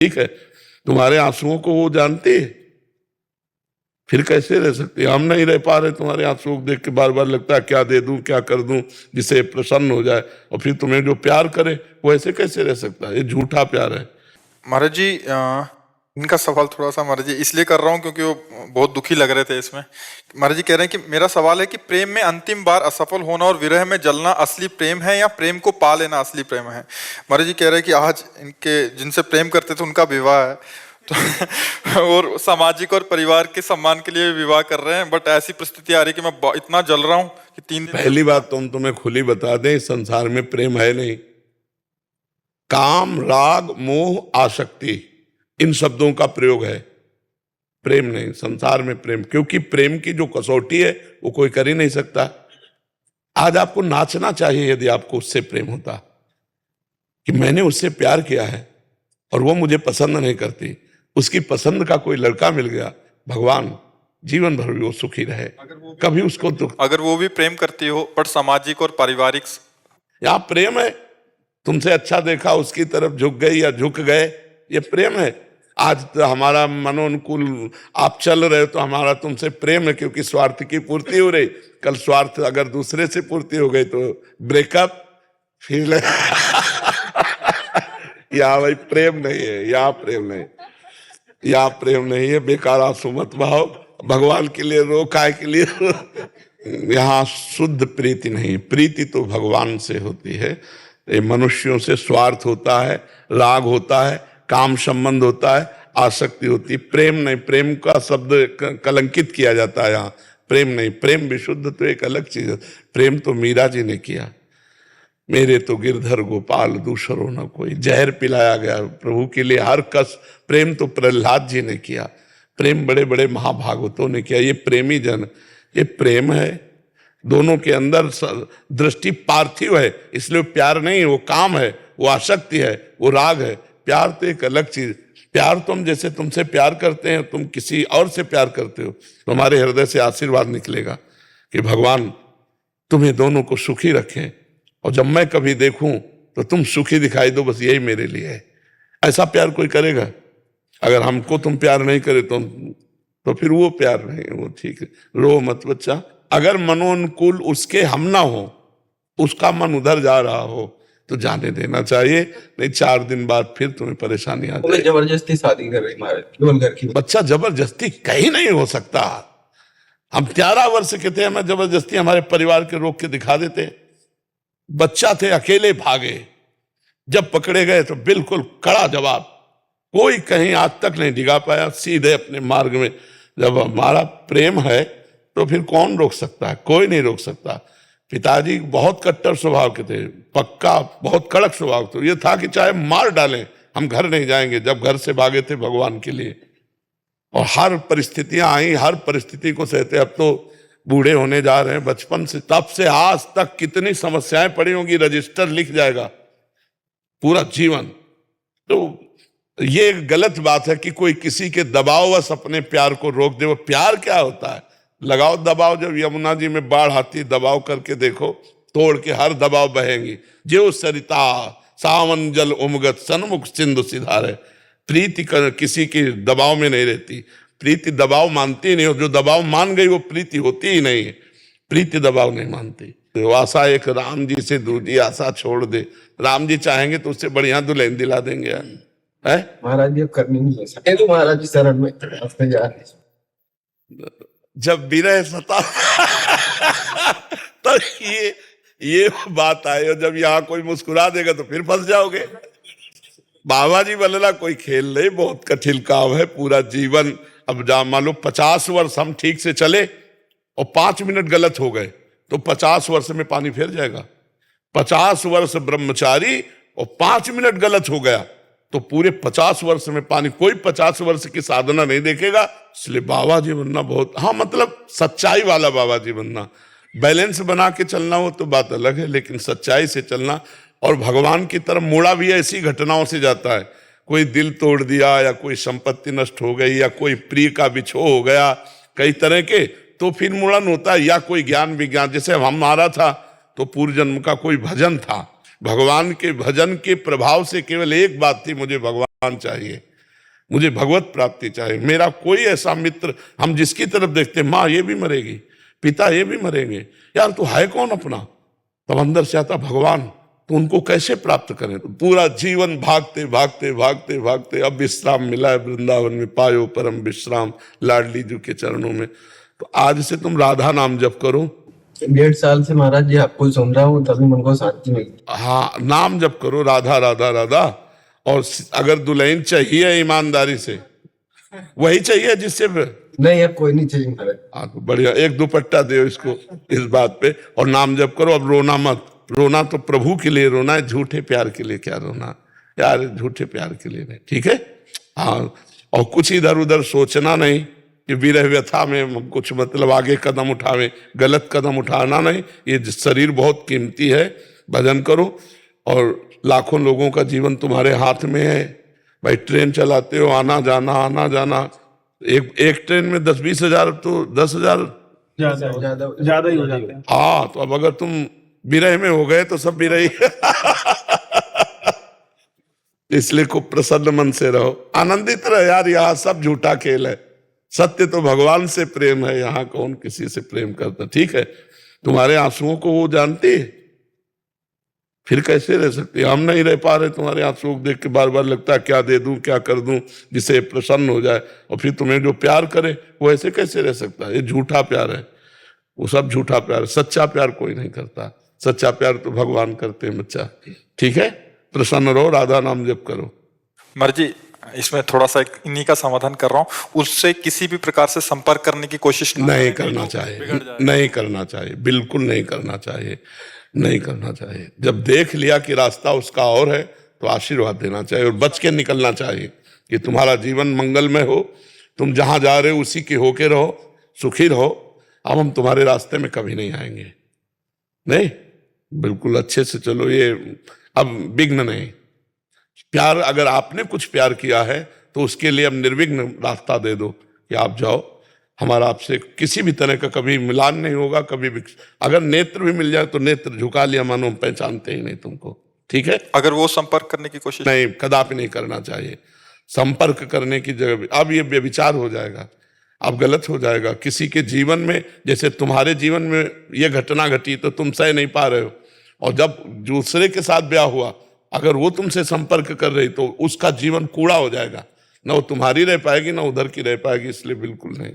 ठीक है, तुम्हारे आंसुओं को वो जानती है, फिर कैसे रह सकते? हम नहीं रह पा रहे तुम्हारे आंसुओं को देख के, बार बार लगता है क्या दे दूं क्या कर दूं जिससे प्रसन्न हो जाए, और फिर तुम्हें जो प्यार करे वो ऐसे कैसे रह सकता है? ये झूठा प्यार है। महाराज जी, इनका सवाल थोड़ा सा महाराज जी इसलिए कर रहा हूँ क्योंकि वो बहुत दुखी लग रहे थे इसमें। महाराज जी कह रहे हैं कि मेरा सवाल है कि प्रेम में अंतिम बार असफल होना और विरह में जलना असली प्रेम है या प्रेम को पा लेना असली प्रेम है? महाराज जी कह रहे हैं कि आज इनके जिनसे प्रेम करते थे उनका विवाह है तो और सामाजिक और परिवार के सम्मान के लिए विवाह कर रहे हैं, बट ऐसी परिस्थिति आ रही है कि मैं इतना जल रहा हूँ कि 3 दिन। पहली बात तुम्हें खुली बता दें, संसार में प्रेम है नहीं। काम, राग, मोह, आसक्ति, इन शब्दों का प्रयोग है, प्रेम नहीं। संसार में प्रेम, क्योंकि प्रेम की जो कसौटी है वो कोई कर ही नहीं सकता। आज आपको नाचना चाहिए यदि आपको उससे प्रेम होता कि मैंने उससे प्यार किया है और वो मुझे पसंद नहीं करती, उसकी पसंद का कोई लड़का मिल गया, भगवान जीवन भर भी वो सुखी रहे, कभी उसको दुख। अगर वो भी प्रेम करती हो पर सामाजिक और पारिवारिक, यहाँ प्रेम है, तुमसे अच्छा देखा उसकी तरफ झुक गई या झुक गए, ये प्रेम है। आज तो हमारा मनोनुकूल आप चल रहे हो तो हमारा तुमसे प्रेम है, क्योंकि स्वार्थ की पूर्ति हो रही। कल स्वार्थ अगर दूसरे से पूर्ति हो गई तो ब्रेकअप, फिर यहाँ भाई प्रेम नहीं है, यहाँ प्रेम नहीं, यहाँ प्रेम नहीं है। बेकार आंसू मत बहाओ, भगवान के लिए रो, काय के लिए रो। यहाँ शुद्ध प्रीति नहीं, प्रीति तो भगवान से होती है। ये मनुष्यों से स्वार्थ होता है, राग होता है, काम संबंध होता है, आसक्ति होती है, प्रेम नहीं। प्रेम का शब्द कलंकित किया जाता है यहाँ, प्रेम नहीं। प्रेम विशुद्ध तो एक अलग चीज है। प्रेम तो मीरा जी ने किया, मेरे तो गिरधर गोपाल दूसरो न कोई, जहर पिलाया गया प्रभु के लिए हर कस। प्रेम तो प्रहलाद जी ने किया, प्रेम बड़े बड़े महाभागवतों ने किया। ये प्रेमी जन, ये प्रेम है। दोनों के अंदर दृष्टि पार्थिव है, इसलिए प्यार नहीं, वो काम है, वो आसक्ति है, वो राग है। प्यार तो एक अलग चीज। प्यार तुम जैसे तुमसे प्यार करते हैं, तुम किसी और से प्यार करते हो, तुम्हारे हृदय से आशीर्वाद निकलेगा कि भगवान तुम्हें दोनों को सुखी रखें, और जब मैं कभी देखूं तो तुम सुखी दिखाई दो, बस यही मेरे लिए है। ऐसा प्यार कोई करेगा? अगर हमको तुम प्यार नहीं करे तो फिर वो प्यार नहीं, वो ठीक है। रो मत बच्चा, अगर मनोनुकूल उसके हम ना हो, उसका मन उधर जा रहा हो तो जाने देना चाहिए, नहीं 4 दिन बाद फिर तुम्हें परेशानी आ जाए। जबरदस्ती शादी कर रही महाराज, केवल घर की। बच्चा जबरदस्ती कहीं नहीं हो सकता। हम 11 वर्ष के थे, हमें जबरदस्ती हमारे परिवार के रोक के दिखा देते। बच्चा थे, अकेले भागे, जब पकड़े गए तो बिल्कुल कड़ा जवाब, कोई कहीं आज तक नहीं डिगा पाया, सीधे अपने मार्ग में। जब हमारा प्रेम है तो फिर कौन रोक सकता है? कोई नहीं रोक सकता। पिताजी बहुत कट्टर स्वभाव के थे, पक्का बहुत कड़क स्वभाव थे। ये था कि चाहे मार डालें हम घर नहीं जाएंगे। जब घर से भागे थे भगवान के लिए, और हर परिस्थितियां आई, हर परिस्थिति को सहते। अब तो बूढ़े होने जा रहे हैं, बचपन से तब से आज तक कितनी समस्याएं पड़ी होंगी, रजिस्टर लिख जाएगा पूरा जीवन। तो ये गलत बात है कि कोई किसी के दबाववश अपने प्यार को रोक दे। वो प्यार क्या होता है? लगाओ दबाव, जब यमुना जी में बाढ़ आती, दबाव करके देखो, तोड़ के हर दबाव बहेंगी। जो सरिता सावन जल उमगत सन्मुख सिंधु सिधारे। प्रीति किसी की दबाव में नहीं रहती, प्रीति दबाव मानती नहीं, हो जो दबाव मान गई वो प्रीति होती ही नहीं है। प्रीति दबाव नहीं मानती। तो आशा एक राम जी से दूसरी आशा छोड़ दे, राम जी चाहेंगे तो उससे बढ़िया दुल्हन दिला देंगे है? महाराज जी करनी नहीं सके तो महाराज जी शरण में जा। जब विरह सता तो ये बात आए, और जब यहाँ कोई मुस्कुरा देगा तो फिर फंस जाओगे। बाबा जी बोलना कोई खेल नहीं, बहुत कठिन काम है पूरा जीवन। अब जा मान लो 50 वर्ष हम ठीक से चले और 5 मिनट गलत हो गए तो 50 वर्ष में पानी फिर जाएगा। 50 वर्ष ब्रह्मचारी और 5 मिनट गलत हो गया तो पूरे 50 वर्ष में पानी। कोई 50 वर्ष की साधना नहीं देखेगा। इसलिए बाबा जी बनना बहुत, हाँ मतलब सच्चाई वाला बाबा जी बनना। बैलेंस बना के चलना वो तो बात अलग है, लेकिन सच्चाई से चलना। और भगवान की तरफ मुड़ा भी ऐसी घटनाओं से जाता है, कोई दिल तोड़ दिया या कोई संपत्ति नष्ट हो गई या कोई प्रिय का बिछो हो गया, कई तरह के, तो फिर मुड़न होता है। या कोई ज्ञान विज्ञान, जैसे हमारा था तो पूर्व जन्म का कोई भजन था, भगवान के भजन के प्रभाव से केवल एक बात थी, मुझे भगवान चाहिए। मुझे भगवत प्राप्ति चाहिए। मेरा कोई ऐसा मित्र, हम जिसकी तरफ देखते माँ ये भी मरेगी, पिता ये भी मरेंगे, यार तू है कौन अपना? तब अंदर से आता भगवान, तो उनको कैसे प्राप्त करें? तो पूरा जीवन भागते भागते भागते भागते अब विश्राम मिला है वृंदावन में, पायो परम विश्राम लाडली जी के चरणों में। तो आज से तुम राधा नाम जप करो। 1.5 साल से महाराज जी आपको सुन रहा हूँ, तभी मन को शांति मिलती। हाँ, नाम जप करो, राधा राधा राधा। और अगर दुल्हन चाहिए ईमानदारी से, वही चाहिए जिससे नहीं, अब कोई नहीं चाहिए महाराज। हाँ तो बढ़िया, एक दुपट्टा दो इसको इस बात पे, और नाम जप करो। अब रोना मत, रोना तो प्रभु के लिए रोना है, झूठे प्यार के लिए क्या रोना यार, झूठे प्यार के लिए नहीं, ठीक है? हाँ, और कुछ इधर उधर सोचना नहीं कि विरह व्यथा में हम कुछ मतलब आगे कदम उठावे, गलत कदम उठाना नहीं। ये शरीर बहुत कीमती है, भजन करो। और लाखों लोगों का जीवन तुम्हारे हाथ में है भाई। ट्रेन चलाते हो, आना जाना, एक ट्रेन में 10-20 हजार, तो 10,000 ज्यादा ही हो जाते हैं। हाँ, तो अब अगर तुम विरह में हो गए तो सब विरह ही इसलिए खूब प्रसन्न मन से रहो, आनंदित रहो यार। यहाँ सब झूठा खेल है, सत्य तो भगवान से प्रेम है। यहाँ कौन किसी से प्रेम करता? ठीक है, तुम्हारे आंसुओं को वो जानती है, फिर कैसे रह सकती? हम नहीं रह पा रहे तुम्हारे आंसुओं को देख के, बार बार लगता है क्या दे दूं, क्या कर दूं जिससे प्रसन्न हो जाए। और फिर तुम्हें जो प्यार करे वो ऐसे कैसे रह सकता है? ये झूठा प्यार है, वो सब झूठा प्यार। सच्चा प्यार कोई नहीं करता, सच्चा प्यार तो भगवान करते हैं बच्चा। ठीक है, प्रसन्न रहो, राधा नाम जप करो। मर्जी इसमें थोड़ा सा इन्हीं का समाधान कर रहा हूँ, उससे किसी भी प्रकार से संपर्क करने की कोशिश नहीं करना चाहिए, नहीं करना चाहिए, बिल्कुल नहीं करना चाहिए, नहीं करना चाहिए। जब देख लिया कि रास्ता उसका और है तो आशीर्वाद देना चाहिए और बच के निकलना चाहिए कि तुम्हारा जीवन मंगलमय हो, तुम जहां जा रहे हो उसी के होके रहो, सुखी रहो। अब हम तुम्हारे रास्ते में कभी नहीं आएंगे, नहीं, बिल्कुल अच्छे से चलो। ये अब विघ्न नहीं, प्यार, अगर आपने कुछ प्यार किया है तो उसके लिए अब निर्विघ्न रास्ता दे दो कि आप जाओ, हमारा आपसे किसी भी तरह का कभी मिलान नहीं होगा, कभी भी। अगर नेत्र भी मिल जाए तो नेत्र झुका लिया, मानो हम पहचानते ही नहीं तुमको। ठीक है, अगर वो संपर्क करने की कोशिश नहीं, कदापि नहीं करना चाहिए। संपर्क करने की जगह अब ये व्यभिचार हो जाएगा, अब गलत हो जाएगा किसी के जीवन में। जैसे तुम्हारे जीवन में ये घटना घटी तो तुम सह नहीं पा रहे हो, और जब दूसरे के साथ ब्याह हुआ, अगर वो तुमसे संपर्क कर रही तो उसका जीवन कूड़ा हो जाएगा, ना वो तुम्हारी रह पाएगी ना उधर की रह पाएगी। इसलिए बिल्कुल नहीं।